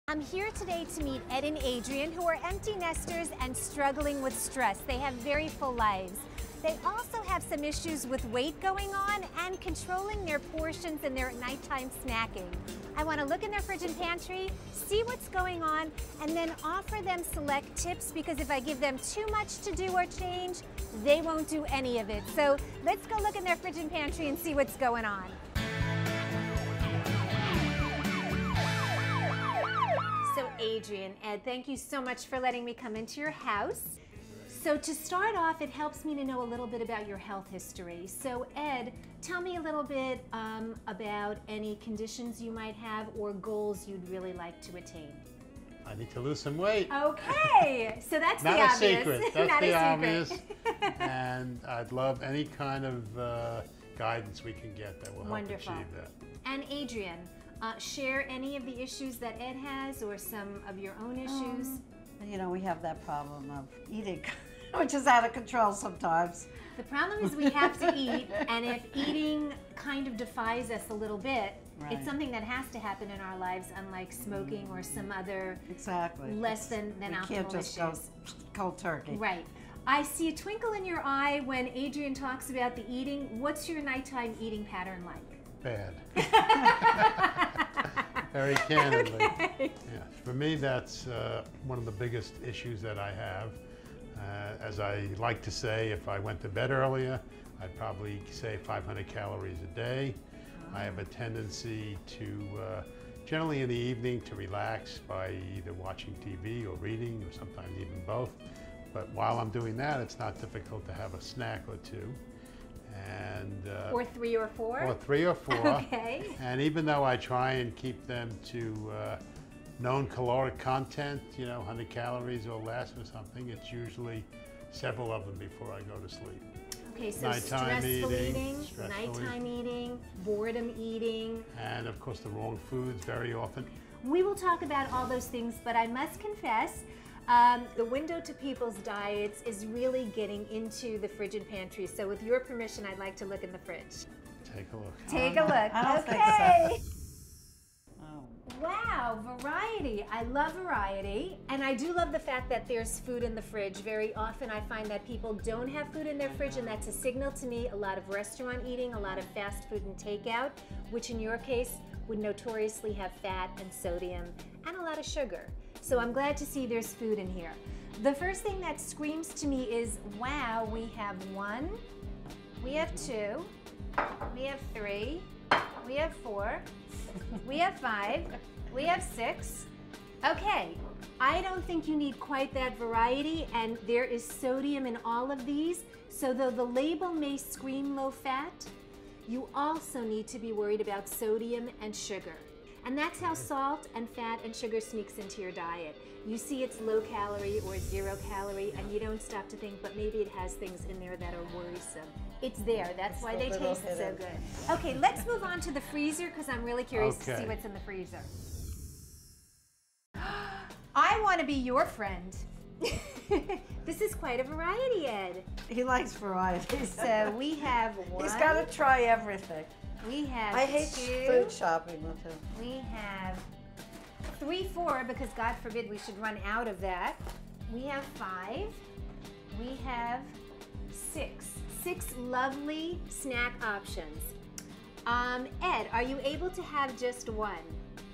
I'm here today to meet Ed and Adrienne, who are empty nesters and struggling with stress. They have very full lives. They also have some issues with weight going on and controlling their portions and their nighttime snacking. I want to look in their fridge and pantry, see what's going on, and then offer them select tips, because if I give them too much to do or change, they won't do any of it. So let's go look in their fridge and pantry and see what's going on. So Adrienne, Ed, thank you so much for letting me come into your house. So to start off, it helps me to know a little bit about your health history. So Ed, tell me a little bit about any conditions you might have or goals you'd really like to attain. I need to lose some weight. Okay, so that's the obvious. Not a secret, that's the obvious. Secret. And I'd love any kind of guidance we can get that will help achieve that. And Adrienne, share any of the issues that Ed has or some of your own issues. You know, we have that problem of eating, which is out of control sometimes. The problem is we have to eat, and if eating kind of defies us a little bit, it's something that has to happen in our lives, unlike smoking or some other less than optimal issues. We can't just go cold turkey. Right. I see a twinkle in your eye when Adrienne talks about the eating. What's your nighttime eating pattern like? Bad. Very candidly. Okay. Yeah. For me, that's one of the biggest issues that I have. As I like to say, if I went to bed earlier, I'd probably say 500 calories a day. I have a tendency to, generally in the evening, to relax by either watching TV or reading, or sometimes even both. But while I'm doing that, it's not difficult to have a snack or two. And or 3 or 4? Or 3 or 4. Okay. And even though I try and keep them to known caloric content, you know, 100 calories or less or something, it's usually several of them before I go to sleep. Okay, so stressful eating, nighttime eating, boredom eating. And of course the wrong foods very often. We will talk about all those things, but I must confess, the window to people's diets is really getting into the fridge and pantry. So with your permission, I'd like to look in the fridge. Take a look. Take a look. I don't think so. Oh. Wow, variety. I love variety. And I do love the fact that there's food in the fridge. Very often I find that people don't have food in their fridge, and that's a signal to me, a lot of restaurant eating, a lot of fast food and takeout, which in your case would notoriously have fat and sodium and a lot of sugar. So I'm glad to see there's food in here. The first thing that screams to me is, wow, we have 1, we have 2, we have 3, we have 4, we have 5, we have 6. Okay, I don't think you need quite that variety, and there is sodium in all of these. So though the label may scream low fat, you also need to be worried about sodium and sugar. And that's how salt and fat and sugar sneaks into your diet. You see it's low calorie or 0 calorie, and you don't stop to think, but maybe it has things in there that are worrisome. It's there, that's why they taste so good. Okay, let's move on to the freezer, because I'm really curious to see what's in the freezer. I want to be your friend. This is quite a variety, Ed. He likes variety. So we have 1. He's got to try everything. We have I hate 2. food shopping with him. We have 3, 4, because God forbid we should run out of that. We have 5. We have 6. 6 lovely snack options. Ed, are you able to have just 1?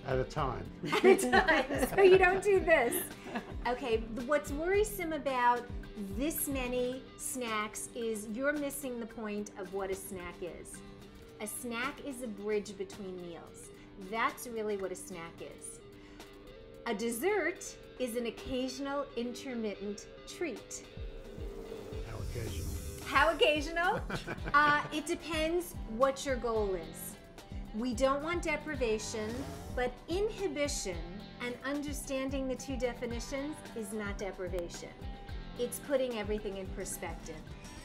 At a time. At a time, so you don't do this. Okay, what's worrisome about this many snacks is you're missing the point of what a snack is. A snack is a bridge between meals. That's really what a snack is. A dessert is an occasional intermittent treat. How occasional? How occasional? It depends what your goal is. We don't want deprivation, but inhibition and understanding the two definitions is not deprivation. It's putting everything in perspective.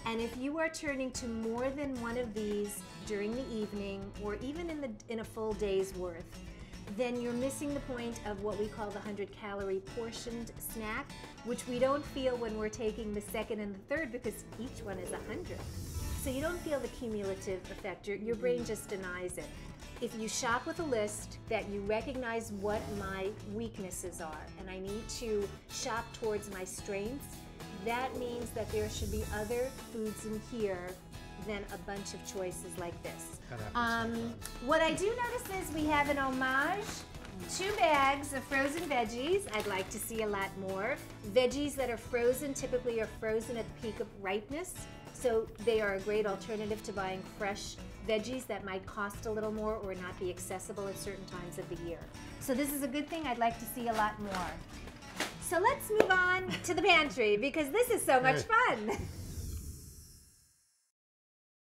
And if you are turning to more than one of these during the evening or even in a full day's worth, then you're missing the point of what we call the 100-calorie portioned snack, which we don't feel when we're taking the second and the third because each one is 100. So you don't feel the cumulative effect. Your brain just denies it. if you shop with a list, that you recognize what my weaknesses are, and I need to shop towards my strengths, that means that there should be other foods in here than a bunch of choices like this. What I do notice is we have an homage, 2 bags of frozen veggies. I'd like to see a lot more. Veggies that are frozen typically are frozen at the peak of ripeness, so they are a great alternative to buying fresh veggies that might cost a little more or not be accessible at certain times of the year. So this is a good thing. I'd like to see a lot more. So let's move on to the pantry because this is so much fun.